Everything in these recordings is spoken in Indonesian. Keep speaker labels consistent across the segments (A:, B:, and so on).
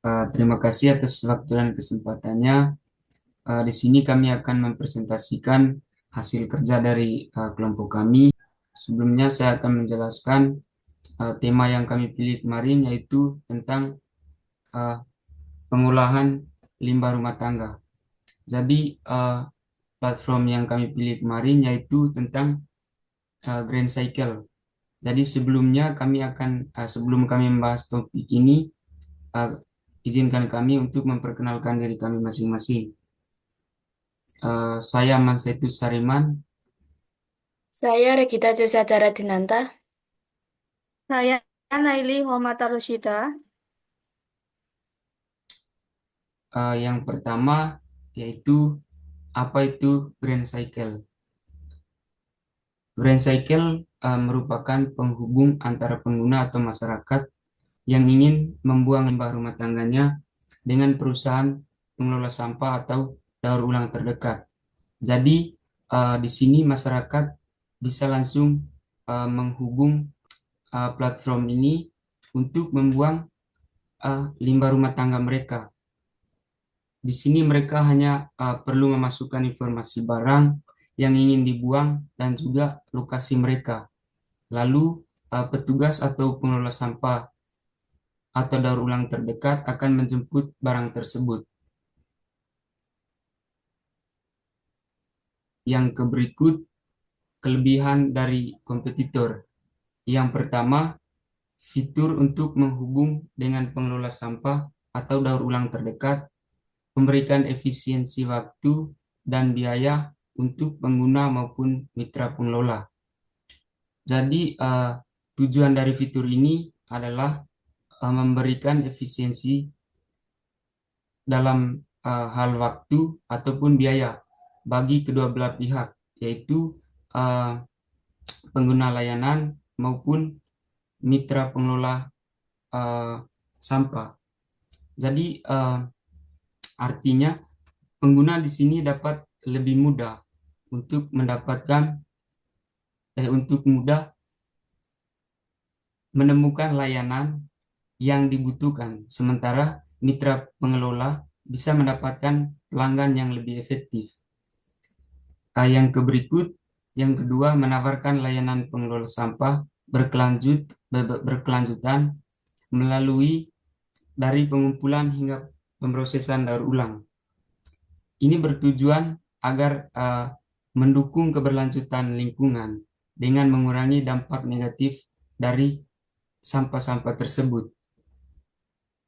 A: Terima kasih atas waktu dan kesempatannya. Di sini kami akan mempresentasikan hasil kerja dari kelompok kami. Sebelumnya saya akan menjelaskan tema yang kami pilih kemarin, yaitu tentang uh, pengolahan limbah rumah tangga. Jadi platform yang kami pilih kemarin yaitu tentang Grand Cycle. Jadi sebelum kami membahas topik ini, uh, izinkan kami untuk memperkenalkan diri kami masing-masing. Saya Mansaitus Sariman.
B: Saya Regita Cesadara Dinanta. Saya Naili Homata Roshida.
A: Yang pertama yaitu apa itu Grand Cycle. Grand Cycle merupakan penghubung antara pengguna atau masyarakat yang ingin membuang limbah rumah tangganya dengan perusahaan pengelola sampah atau daur ulang terdekat. Jadi di sini masyarakat bisa langsung menghubung platform ini untuk membuang limbah rumah tangga mereka. Di sini mereka hanya perlu memasukkan informasi barang yang ingin dibuang dan juga lokasi mereka. Lalu petugas atau pengelola sampah atau daur ulang terdekat akan menjemput barang tersebut. Yang berikut kelebihan dari kompetitor. Yang pertama, fitur untuk menghubung dengan pengelola sampah atau daur ulang terdekat memberikan efisiensi waktu dan biaya untuk pengguna maupun mitra pengelola. Jadi, tujuan dari fitur ini adalah memberikan efisiensi dalam hal waktu ataupun biaya bagi kedua belah pihak, yaitu uh, pengguna layanan maupun mitra pengelola uh, sampah. Jadi, artinya pengguna di sini dapat lebih mudah untuk mendapatkan untuk mudah menemukan layanan yang dibutuhkan, sementara mitra pengelola bisa mendapatkan pelanggan yang lebih efektif. Yang kedua, menawarkan layanan pengelola sampah berkelanjutan melalui dari pengumpulan hingga pemrosesan daur ulang. Ini bertujuan agar mendukung keberlanjutan lingkungan dengan mengurangi dampak negatif dari sampah-sampah tersebut.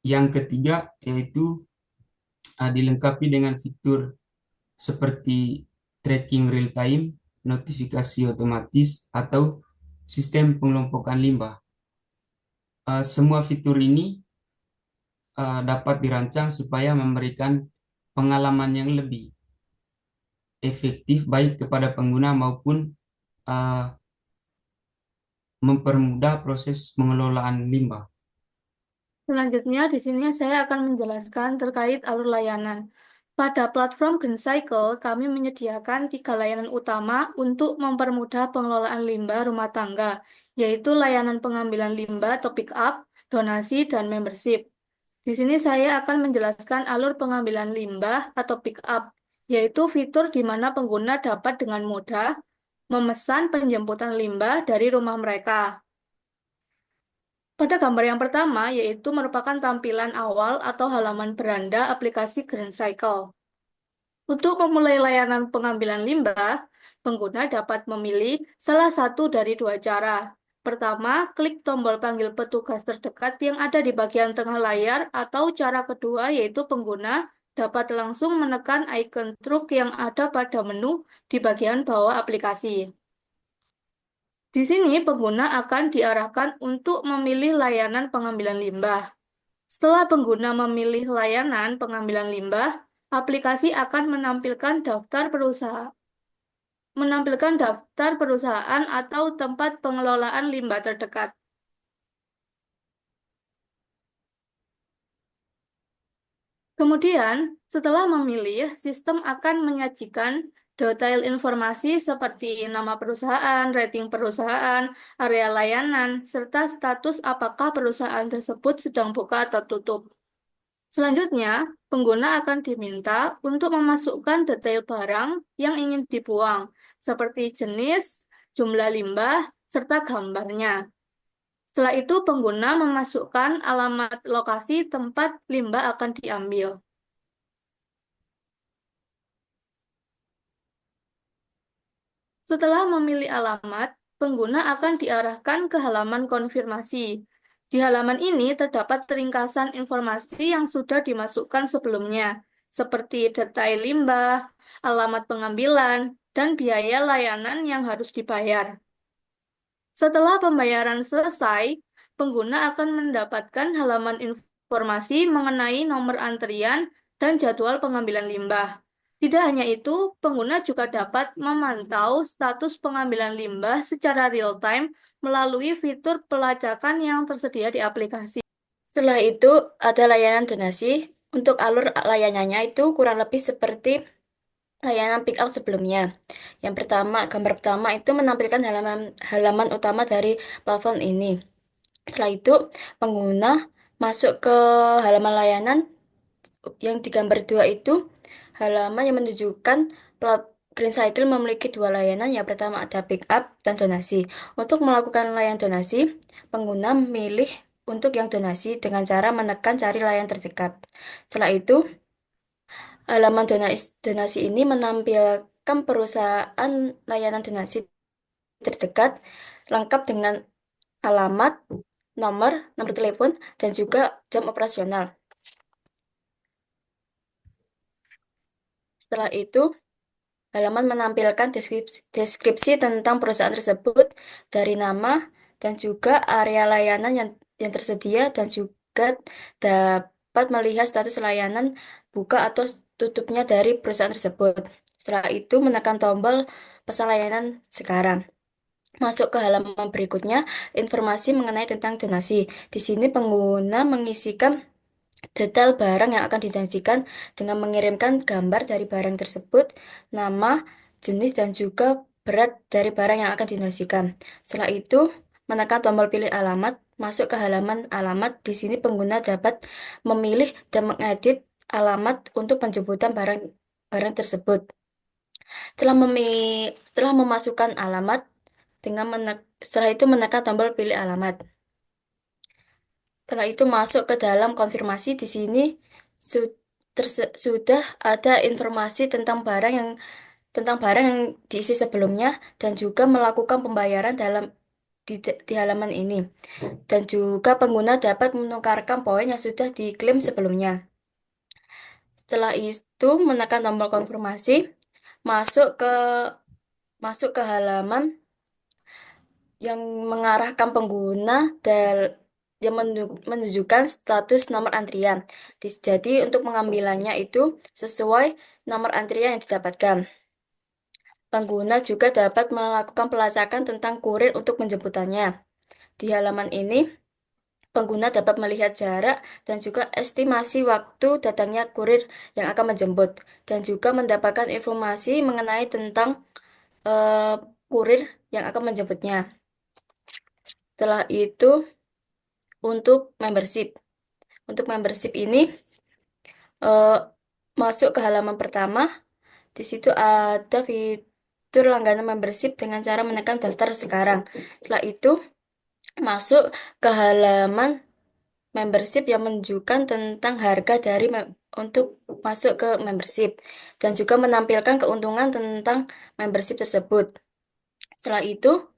A: Yang ketiga yaitu dilengkapi dengan fitur seperti tracking real time, notifikasi otomatis, atau sistem pengelompokan limbah. Semua fitur ini dapat dirancang supaya memberikan pengalaman yang lebih efektif baik kepada pengguna maupun uh, mempermudah proses pengelolaan limbah.
B: Selanjutnya, di sini saya akan menjelaskan terkait alur layanan. Pada platform Green Cycle, kami menyediakan 3 layanan utama untuk mempermudah pengelolaan limbah rumah tangga, yaitu layanan pengambilan limbah atau pick up, donasi, dan membership. Di sini saya akan menjelaskan alur pengambilan limbah atau pick up, yaitu fitur di mana pengguna dapat dengan mudah memesan penjemputan limbah dari rumah mereka. Pada gambar yang pertama, yaitu merupakan tampilan awal atau halaman beranda aplikasi Green Cycle. Untuk memulai layanan pengambilan limbah, pengguna dapat memilih salah satu dari 2 cara. Pertama, klik tombol panggil petugas terdekat yang ada di bagian tengah layar, atau cara kedua yaitu pengguna dapat langsung menekan icon truk yang ada pada menu di bagian bawah aplikasi. Di sini, pengguna akan diarahkan untuk memilih layanan pengambilan limbah. Setelah pengguna memilih layanan pengambilan limbah, aplikasi akan menampilkan daftar perusahaan atau tempat pengelolaan limbah terdekat. Kemudian, setelah memilih, sistem akan menyajikan detail informasi seperti nama perusahaan, rating perusahaan, area layanan, serta status apakah perusahaan tersebut sedang buka atau tutup. Selanjutnya, pengguna akan diminta untuk memasukkan detail barang yang ingin dibuang, seperti jenis, jumlah limbah, serta gambarnya. Setelah itu, pengguna memasukkan alamat lokasi tempat limbah akan diambil. Setelah memilih alamat, pengguna akan diarahkan ke halaman konfirmasi. Di halaman ini terdapat ringkasan informasi yang sudah dimasukkan sebelumnya, seperti detail limbah, alamat pengambilan, dan biaya layanan yang harus dibayar. Setelah pembayaran selesai, pengguna akan mendapatkan halaman informasi mengenai nomor antrian dan jadwal pengambilan limbah. Tidak hanya itu, pengguna juga dapat memantau status pengambilan limbah secara real-time melalui fitur pelacakan yang tersedia di aplikasi. Setelah itu, ada layanan donasi. Untuk alur layanannya itu kurang lebih seperti layanan pick up sebelumnya. Yang pertama, gambar pertama itu menampilkan halaman halaman utama dari platform ini. Setelah itu, pengguna masuk ke halaman layanan yang di gambar dua itu halaman yang menunjukkan Green Cycle memiliki dua layanan. Yang pertama ada pick up dan donasi. Untuk melakukan layanan donasi, pengguna memilih untuk yang donasi dengan cara menekan cari layanan terdekat. Setelah itu, halaman donasi ini menampilkan perusahaan layanan donasi terdekat lengkap dengan alamat, nomor telepon, dan juga jam operasional. Setelah itu, halaman menampilkan deskripsi tentang perusahaan tersebut dari nama dan juga area layanan yang tersedia dan juga dapat melihat status layanan buka atau tutupnya dari perusahaan tersebut. Setelah itu menekan tombol pesan layanan sekarang. Masuk ke halaman berikutnya, informasi mengenai tentang donasi. Di sini pengguna mengisikan detail barang yang akan didonasikan dengan mengirimkan gambar dari barang tersebut, nama, jenis, dan juga berat dari barang yang akan didonasikan. Setelah itu, menekan tombol pilih alamat, masuk ke halaman alamat. Di sini pengguna dapat memilih dan mengedit alamat untuk penjemputan barang tersebut. Telah memasukkan alamat setelah itu menekan tombol pilih alamat. Setelah itu masuk ke dalam konfirmasi. Di sini sudah ada informasi tentang barang yang diisi sebelumnya dan juga melakukan pembayaran di halaman ini. Dan juga pengguna dapat menukarkan poin yang sudah diklaim sebelumnya. Setelah itu menekan tombol konfirmasi, masuk ke masuk ke halaman yang mengarahkan pengguna yang menunjukkan status nomor antrian. Jadi untuk pengambilannya itu sesuai nomor antrian yang didapatkan. Pengguna juga dapat melakukan pelacakan tentang kurir untuk penjemputannya. Di halaman ini, pengguna dapat melihat jarak dan juga estimasi waktu datangnya kurir yang akan menjemput, dan juga mendapatkan informasi mengenai tentang eh, kurir yang akan menjemputnya. Setelah itu, untuk membership. Untuk membership ini, eh, masuk ke halaman pertama. Di situ ada fitur langganan membership dengan cara menekan daftar sekarang. Setelah itu, masuk ke halaman membership yang menunjukkan tentang harga untuk masuk ke membership dan juga menampilkan keuntungan tentang membership tersebut. Setelah itu,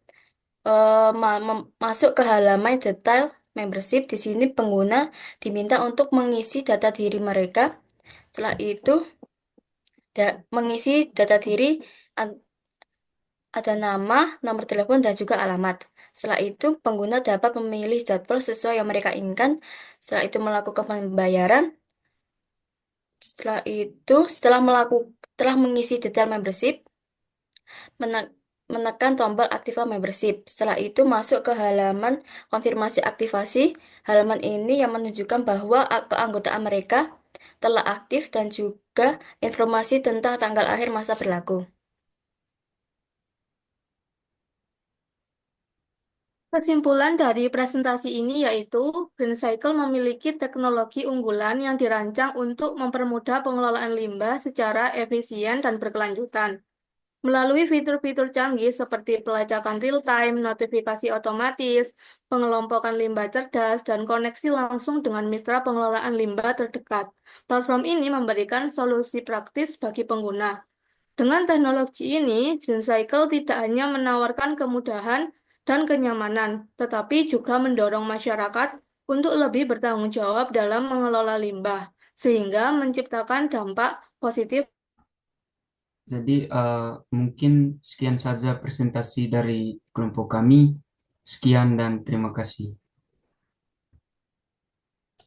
B: masuk ke halaman detail membership. Di sini pengguna diminta untuk mengisi data diri mereka. Setelah itu, mengisi data diri ada nama, nomor telepon, dan juga alamat. Setelah itu, pengguna dapat memilih jadwal sesuai yang mereka inginkan. Setelah itu, melakukan pembayaran. Setelah mengisi detail membership, menekan tombol aktifkan membership. Setelah itu, masuk ke halaman konfirmasi aktivasi. Halaman ini yang menunjukkan bahwa keanggotaan mereka telah aktif dan juga informasi tentang tanggal akhir masa berlaku. Kesimpulan dari presentasi ini yaitu Green Cycle memiliki teknologi unggulan yang dirancang untuk mempermudah pengelolaan limbah secara efisien dan berkelanjutan. Melalui fitur-fitur canggih seperti pelacakan real-time, notifikasi otomatis, pengelompokan limbah cerdas, dan koneksi langsung dengan mitra pengelolaan limbah terdekat. Platform ini memberikan solusi praktis bagi pengguna. Dengan teknologi ini, GenCycle tidak hanya menawarkan kemudahan dan kenyamanan, tetapi juga mendorong masyarakat untuk lebih bertanggung jawab dalam mengelola limbah, sehingga menciptakan dampak positif.
A: Jadi mungkin sekian saja presentasi dari kelompok kami. Sekian dan terima kasih.